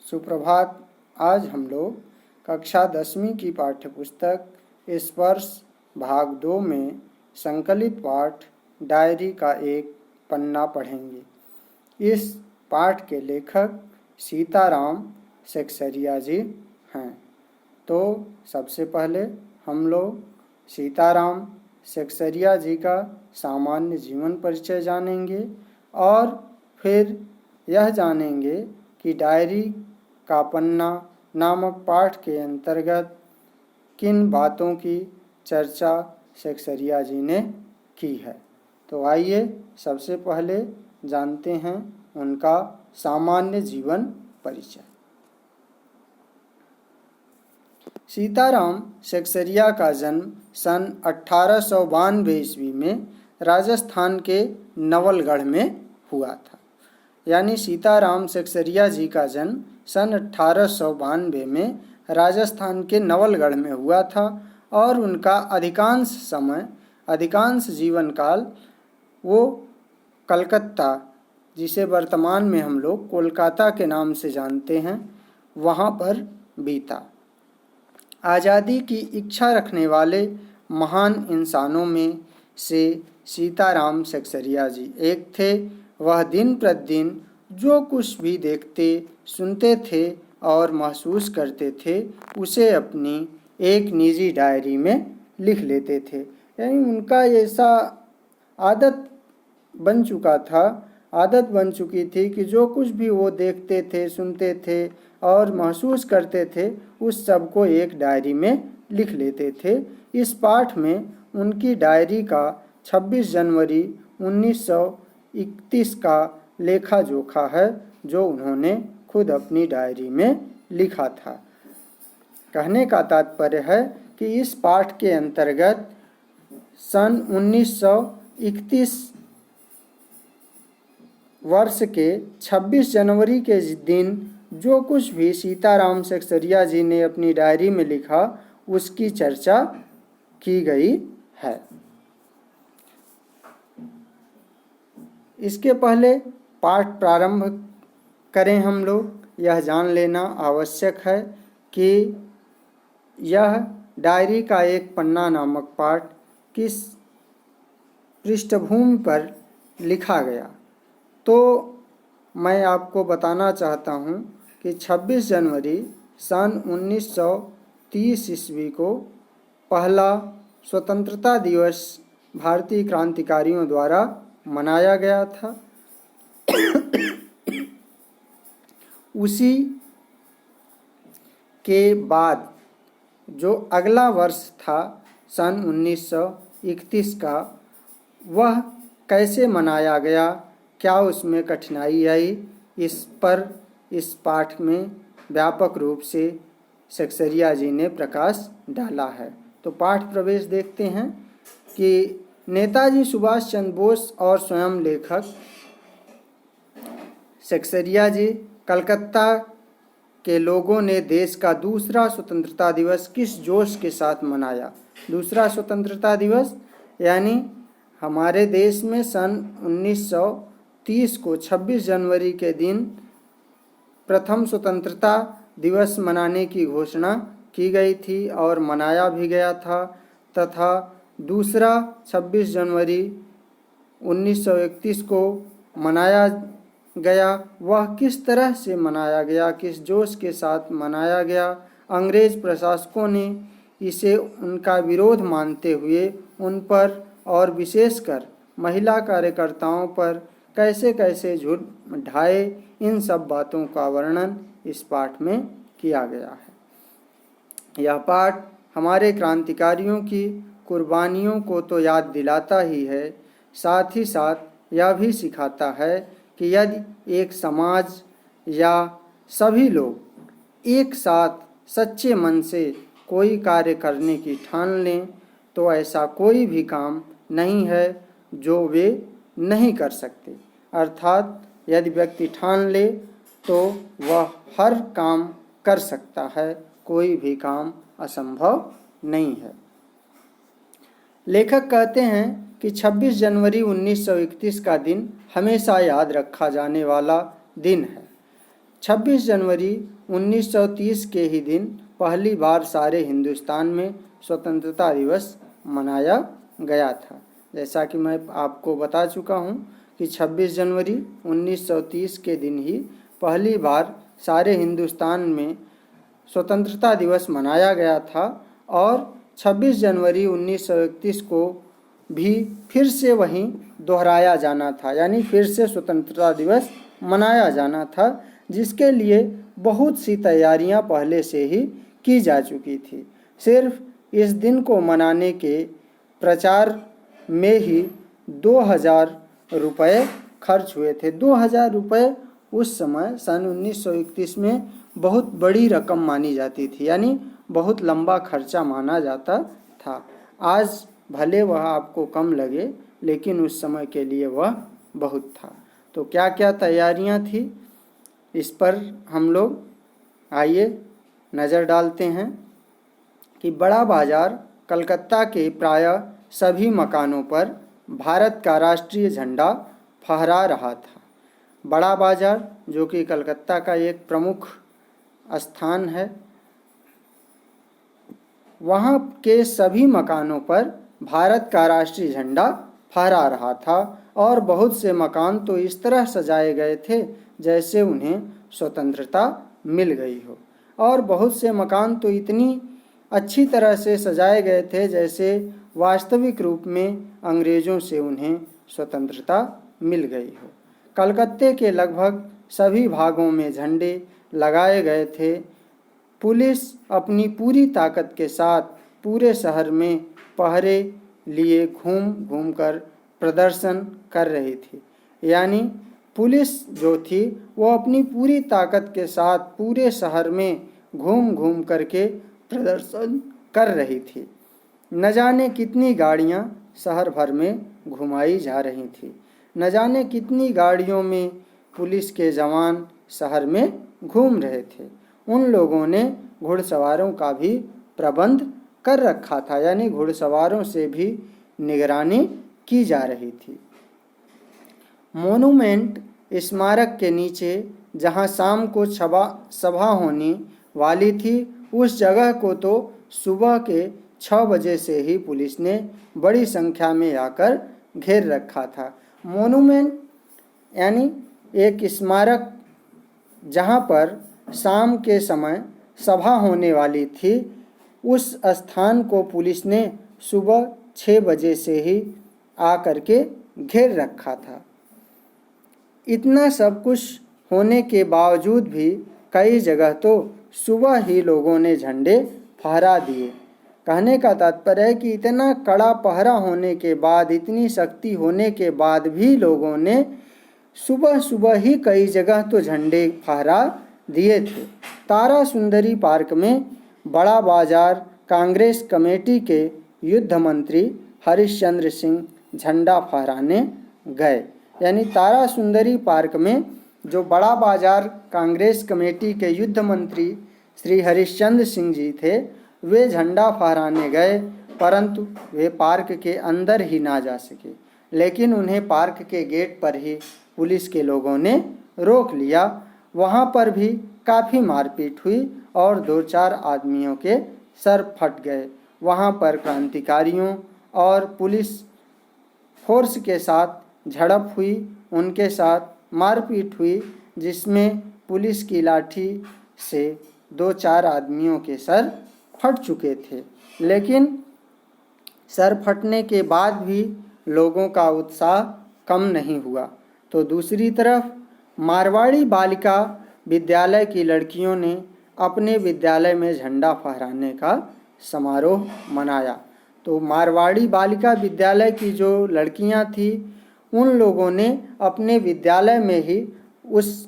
सुप्रभात। आज हम लोग कक्षा 10वीं की पाठ्यपुस्तक स्पर्श भाग 2 में संकलित पाठ डायरी का एक पन्ना पढ़ेंगे। इस पाठ के लेखक सीताराम सेक्सरिया जी हैं। तो सबसे पहले हम लोग सीताराम सेक्सरिया जी का सामान्य जीवन परिचय जानेंगे और फिर यह जानेंगे कि डायरी का पन्ना नामक पाठ के अंतर्गत किन बातों की चर्चा सेक्सरिया जी ने की है। तो आइए सबसे पहले जानते हैं उनका सामान्य जीवन परिचय। सीताराम सेक्सरिया का जन्म सन 1892 ईस्वी में राजस्थान के नवलगढ़ में हुआ था। यानी सीताराम सेक्सरिया जी का जन्म सन 1892 में राजस्थान के नवलगढ़ में हुआ था और उनका अधिकांश जीवन काल वो कलकत्ता, जिसे वर्तमान में हम लोग कोलकाता के नाम से जानते हैं, वहाँ पर बीता। आज़ादी की इच्छा रखने वाले महान इंसानों में से सीताराम सेक्सरिया जी एक थे। वह दिन प्रतिदिन जो कुछ भी देखते, सुनते थे और महसूस करते थे, उसे अपनी एक निजी डायरी में लिख लेते थे। यानी उनका ऐसा आदत बन चुकी थी कि जो कुछ भी वो देखते थे, सुनते थे और महसूस करते थे, उस सब को एक डायरी में लिख लेते थे। इस पाठ में उनकी डायरी का 26 जनवरी 1931 का लेखा जोखा है, जो उन्होंने खुद अपनी डायरी में लिखा था। कहने का तात्पर्य है कि इस पाठ के अंतर्गत सन 1931 वर्ष के 26 जनवरी के दिन जो कुछ भी सीताराम सेक्सरिया जी ने अपनी डायरी में लिखा, उसकी चर्चा की गई है। इसके पहले पाठ प्रारंभ करें हम लोग यह जान लेना आवश्यक है कि यह डायरी का एक पन्ना नामक पाठ किस पृष्ठभूमि पर लिखा गया। तो मैं आपको बताना चाहता हूँ कि 26 जनवरी सन 1930 ईस्वी को पहला स्वतंत्रता दिवस भारतीय क्रांतिकारियों द्वारा मनाया गया था। उसी के बाद जो अगला वर्ष था सन 1931 का, वह कैसे मनाया गया, क्या उसमें कठिनाई आई, इस पर इस पाठ में व्यापक रूप से सेक्सरिया जी ने प्रकाश डाला है। तो पाठ प्रवेश देखते हैं कि नेताजी सुभाष चंद्र बोस और स्वयं लेखक सेक्सरिया जी, कलकत्ता के लोगों ने देश का दूसरा स्वतंत्रता दिवस किस जोश के साथ मनाया। दूसरा स्वतंत्रता दिवस यानी हमारे देश में सन 1930 को 26 जनवरी के दिन प्रथम स्वतंत्रता दिवस मनाने की घोषणा की गई थी और मनाया भी गया था, तथा दूसरा 26 जनवरी 1931 को मनाया गया। वह किस तरह से मनाया गया, किस जोश के साथ मनाया गया। अंग्रेज प्रशासकों ने इसे उनका विरोध मानते हुए उन पर और विशेषकर महिला कार्यकर्ताओं पर कैसे कैसे झूठ ढाए, इन सब बातों का वर्णन इस पाठ में किया गया है। यह पाठ हमारे क्रांतिकारियों की कुर्बानियों को तो याद दिलाता ही है, साथ ही साथ यह भी सिखाता है कि यदि एक समाज या सभी लोग एक साथ सच्चे मन से कोई कार्य करने की ठान लें, तो ऐसा कोई भी काम नहीं है जो वे नहीं कर सकते। अर्थात यदि व्यक्ति ठान ले तो वह हर काम कर सकता है, कोई भी काम असंभव नहीं है। लेखक कहते हैं कि 26 जनवरी 1931 का दिन हमेशा याद रखा जाने वाला दिन है। 26 जनवरी 1930 के ही दिन पहली बार सारे हिंदुस्तान में स्वतंत्रता दिवस मनाया गया था। जैसा कि मैं आपको बता चुका हूँ कि 26 जनवरी 1930 के दिन ही पहली बार सारे हिंदुस्तान में स्वतंत्रता दिवस मनाया गया था और 26 जनवरी 1931 को भी फिर से वहीं दोहराया जाना था, यानी फिर से स्वतंत्रता दिवस मनाया जाना था, जिसके लिए बहुत सी तैयारियां पहले से ही की जा चुकी थी। सिर्फ इस दिन को मनाने के प्रचार में ही 2000 रुपये खर्च हुए थे। 2000 रुपये उस समय सन 1931 में बहुत बड़ी रकम मानी जाती थी, यानी बहुत लंबा खर्चा माना जाता था। आज भले वह आपको कम लगे, लेकिन उस समय के लिए वह बहुत था। तो क्या क्या तैयारियां थी, इस पर हम लोग आइए नज़र डालते हैं कि बड़ा बाज़ार कलकत्ता के प्रायः सभी मकानों पर भारत का राष्ट्रीय झंडा फहरा रहा था। बड़ा बाज़ार, जो कि कलकत्ता का एक प्रमुख स्थान है, वहाँ के सभी मकानों पर भारत का राष्ट्रीय झंडा फहरा रहा था और बहुत से मकान तो इस तरह सजाए गए थे जैसे उन्हें स्वतंत्रता मिल गई हो, और बहुत से मकान तो इतनी अच्छी तरह से सजाए गए थे जैसे वास्तविक रूप में अंग्रेज़ों से उन्हें स्वतंत्रता मिल गई हो। कलकत्ते के लगभग सभी भागों में झंडे लगाए गए थे। पुलिस अपनी पूरी ताकत के साथ पूरे शहर में पहरे लिए घूम घूम कर प्रदर्शन कर रही थी, यानी पुलिस जो थी वो अपनी पूरी ताकत के साथ पूरे शहर में घूम घूम करके प्रदर्शन कर रही थी। न जाने कितनी गाड़ियां शहर भर में घुमाई जा रही थी, न जाने कितनी गाड़ियों में पुलिस के जवान शहर में घूम रहे थे। उन लोगों ने घुड़सवारों का भी प्रबंध कर रखा था, यानी घुड़सवारों से भी निगरानी की जा रही थी। मोनूमेंट स्मारक के नीचे जहां शाम को सभा होने वाली थी, उस जगह को तो सुबह के 6 बजे से ही पुलिस ने बड़ी संख्या में आकर घेर रखा था। मोनूमेंट यानी एक स्मारक जहां पर शाम के समय सभा होने वाली थी, उस स्थान को पुलिस ने सुबह 6 बजे से ही आकर के घेर रखा था। इतना सब कुछ होने के बावजूद भी कई जगह तो सुबह ही लोगों ने झंडे फहरा दिए। कहने का तात्पर्य है कि इतना कड़ा पहरा होने के बाद, इतनी शक्ति होने के बाद भी लोगों ने सुबह सुबह ही कई जगह तो झंडे फहरा दिए थे। तारा सुंदरी पार्क में बड़ा बाजार कांग्रेस कमेटी के युद्ध मंत्री हरिश्चंद्र सिंह झंडा फहराने गए, यानी तारा सुंदरी पार्क में जो बड़ा बाजार कांग्रेस कमेटी के युद्ध मंत्री श्री हरिश्चंद्र सिंह जी थे, वे झंडा फहराने गए, परंतु वे पार्क के अंदर ही ना जा सके, लेकिन उन्हें पार्क के गेट पर ही पुलिस के लोगों ने रोक लिया। वहाँ पर भी काफ़ी मारपीट हुई और 2-4 आदमियों के सर फट गए। वहाँ पर क्रांतिकारियों और पुलिस फोर्स के साथ झड़प हुई, उनके साथ मारपीट हुई, जिसमें पुलिस की लाठी से 2-4 आदमियों के सर फट चुके थे। लेकिन सर फटने के बाद भी लोगों का उत्साह कम नहीं हुआ। तो दूसरी तरफ मारवाड़ी बालिका विद्यालय की लड़कियों ने अपने विद्यालय में झंडा फहराने का समारोह मनाया। तो मारवाड़ी बालिका विद्यालय की जो लड़कियां थी, उन लोगों ने अपने विद्यालय में ही उस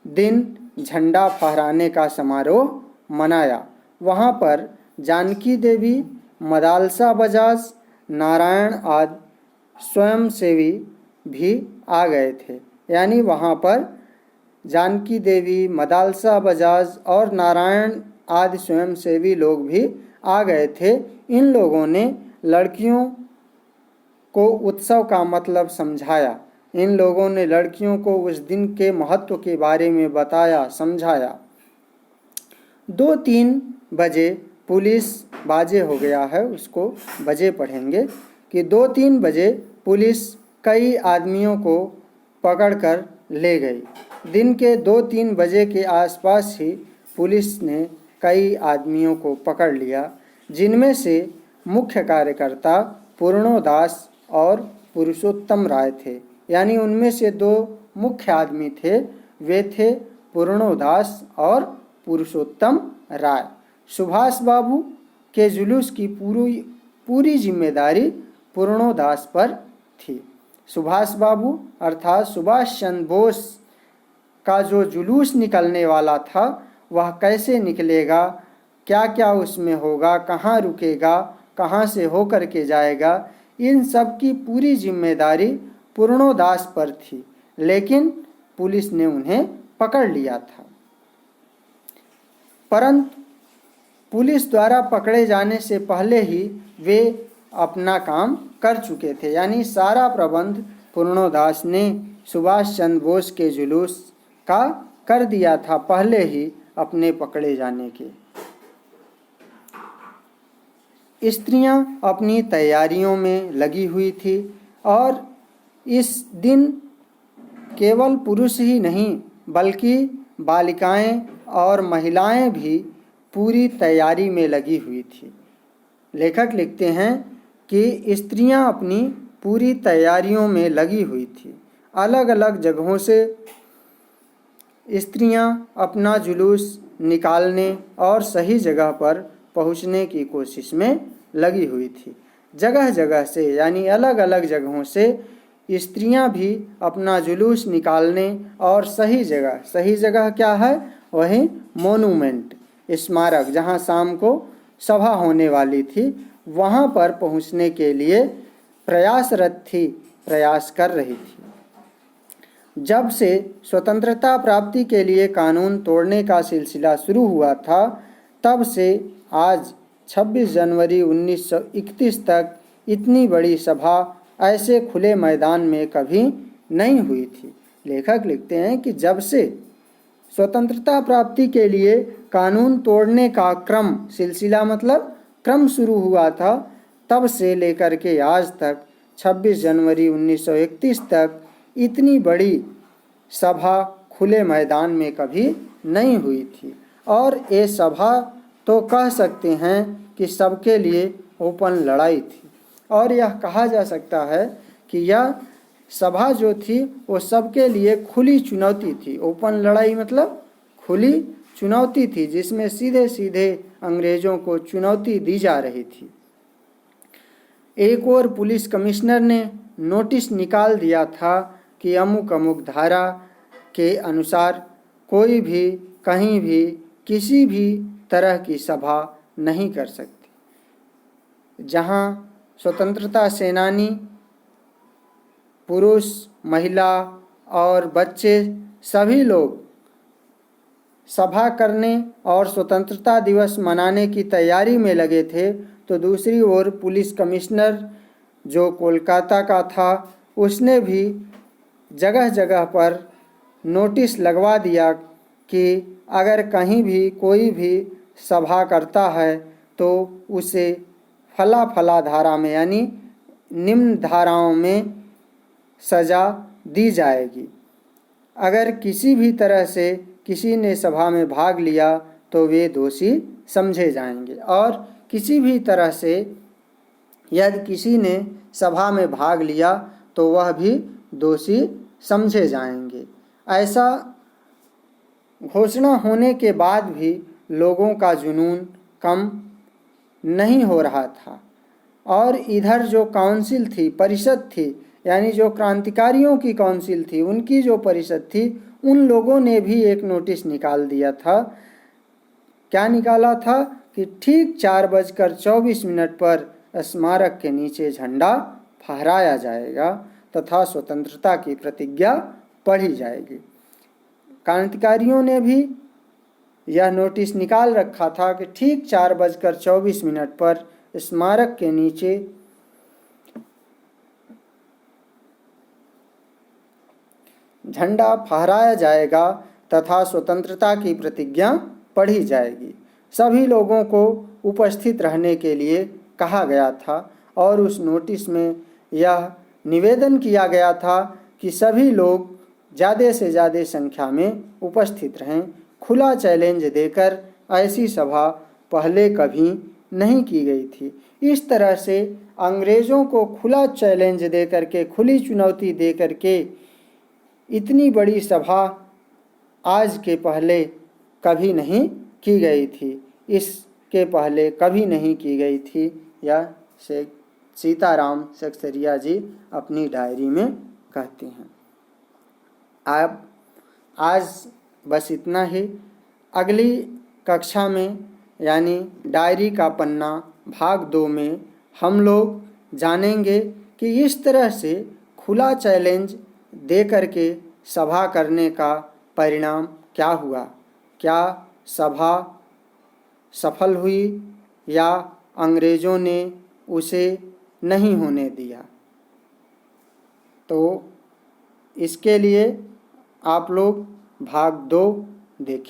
दिन झंडा फहराने का समारोह मनाया। वहाँ पर जानकी देवी, मदालसा बजाज, नारायण आदि स्वयंसेवी भी आ गए थे, यानी वहाँ पर जानकी देवी, मदालसा बजाज और नारायण आदि स्वयंसेवी लोग भी आ गए थे। इन लोगों ने लड़कियों को उत्सव का मतलब समझाया इन लोगों ने लड़कियों को उस दिन के महत्व के बारे में बताया, समझाया। 2-3 बजे पुलिस, बाजे हो गया है, उसको बजे पढ़ेंगे कि 2-3 बजे पुलिस कई आदमियों को पकड़कर ले गई। दिन के 2-3 बजे के आसपास ही पुलिस ने कई आदमियों को पकड़ लिया, जिनमें से मुख्य कार्यकर्ता पूर्णोदास और पुरुषोत्तम राय थे। यानी उनमें से 2 मुख्य आदमी थे, वे थे पूर्णोदास और पुरुषोत्तम राय। सुभाष बाबू के जुलूस की पूरी जिम्मेदारी पूर्णोदास पर थी। सुभाष बाबू अर्थात सुभाष चंद्र बोस का जो जुलूस निकलने वाला था, वह कैसे निकलेगा, क्या क्या उसमें होगा, कहाँ रुकेगा, कहाँ से होकर के जाएगा, इन सब की पूरी जिम्मेदारी पूर्णोदास पर थी। लेकिन पुलिस ने उन्हें पकड़ लिया था। परंतु पुलिस द्वारा पकड़े जाने से पहले ही वे अपना काम कर चुके थे। यानी सारा प्रबंध पूर्णोदास ने सुभाष चंद्र बोस के जुलूस का कर दिया था पहले ही अपने पकड़े जाने के। स्त्रियां अपनी तैयारियों में लगी हुई थी और इस दिन केवल पुरुष ही नहीं बल्कि बालिकाएं और महिलाएं भी पूरी तैयारी में लगी हुई थी। लेखक लिखते हैं कि स्त्रियां अपनी पूरी तैयारियों में लगी हुई थी। अलग अलग जगहों से स्त्रियां अपना जुलूस निकालने और सही जगह पर पहुंचने की कोशिश में लगी हुई थी। जगह जगह से यानी अलग अलग जगहों से स्त्रियां भी अपना जुलूस निकालने और सही जगह क्या है, वही मोनूमेंट, स्मारक, जहां शाम को सभा होने वाली थी, वहां पर पहुंचने के लिए प्रयासरत थी, प्रयास कर रही थी। जब से स्वतंत्रता प्राप्ति के लिए कानून तोड़ने का सिलसिला शुरू हुआ था, तब से आज 26 जनवरी 1931 तक इतनी बड़ी सभा ऐसे खुले मैदान में कभी नहीं हुई थी। लेखक लिखते हैं कि जब से स्वतंत्रता प्राप्ति के लिए कानून तोड़ने का क्रम, सिलसिला मतलब क्रम शुरू हुआ था, तब से लेकर के आज तक 26 जनवरी 1931 तक इतनी बड़ी सभा खुले मैदान में कभी नहीं हुई थी। और ये सभा तो कह सकते हैं कि सबके लिए ओपन लड़ाई थी। और यह कहा जा सकता है कि यह सभा जो थी वो सबके लिए खुली चुनौती थी। ओपन लड़ाई मतलब खुली चुनौती थी, जिसमें सीधे सीधे अंग्रेजों को चुनौती दी जा रही थी। एक और पुलिस कमिश्नर ने नोटिस निकाल दिया था कि अमुक अमुक धारा के अनुसार कोई भी कहीं भी किसी भी तरह की सभा नहीं कर सकती। जहां स्वतंत्रता सेनानी पुरुष, महिला और बच्चे सभी लोग सभा करने और स्वतंत्रता दिवस मनाने की तैयारी में लगे थे, तो दूसरी ओर पुलिस कमिश्नर जो कोलकाता का था, उसने भी जगह जगह पर नोटिस लगवा दिया कि अगर कहीं भी कोई भी सभा करता है तो उसे फला फला धारा में यानी निम्न धाराओं में सज़ा दी जाएगी। अगर किसी भी तरह से किसी ने सभा में भाग लिया तो वे दोषी समझे जाएंगे, और किसी भी तरह से यदि किसी ने सभा में भाग लिया तो वह भी दोषी समझे जाएंगे। ऐसा घोषणा होने के बाद भी लोगों का जुनून कम नहीं हो रहा था। और इधर जो काउंसिल थी, परिषद थी, यानी जो क्रांतिकारियों की काउंसिल थी, उनकी जो परिषद थी, उन लोगों ने भी एक नोटिस निकाल दिया था। क्या निकाला था कि ठीक 4:24 पर स्मारक के नीचे झंडा फहराया जाएगा तथा स्वतंत्रता की प्रतिज्ञा पढ़ी जाएगी। क्रांतिकारियों ने भी यह नोटिस निकाल रखा था कि ठीक 4:24 पर स्मारक के नीचे झंडा फहराया जाएगा तथा स्वतंत्रता की प्रतिज्ञा पढ़ी जाएगी। सभी लोगों को उपस्थित रहने के लिए कहा गया था और उस नोटिस में यह निवेदन किया गया था कि सभी लोग ज़्यादा से ज़्यादा संख्या में उपस्थित रहें। खुला चैलेंज देकर ऐसी सभा पहले कभी नहीं की गई थी। इस तरह से अंग्रेज़ों को खुला चैलेंज दे करके, खुली चुनौती दे करके इतनी बड़ी सभा आज के पहले कभी नहीं की गई थी। इसके पहले कभी नहीं की गई थी। यह सीताराम सक्सेरिया जी अपनी डायरी में कहते हैं। अब आज बस इतना ही। अगली कक्षा में यानी डायरी का पन्ना भाग 2 में हम लोग जानेंगे कि इस तरह से खुला चैलेंज दे करके सभा करने का परिणाम क्या हुआ। क्या सभा सफल हुई या अंग्रेज़ों ने उसे नहीं होने दिया। तो इसके लिए आप लोग भाग 2 देखें।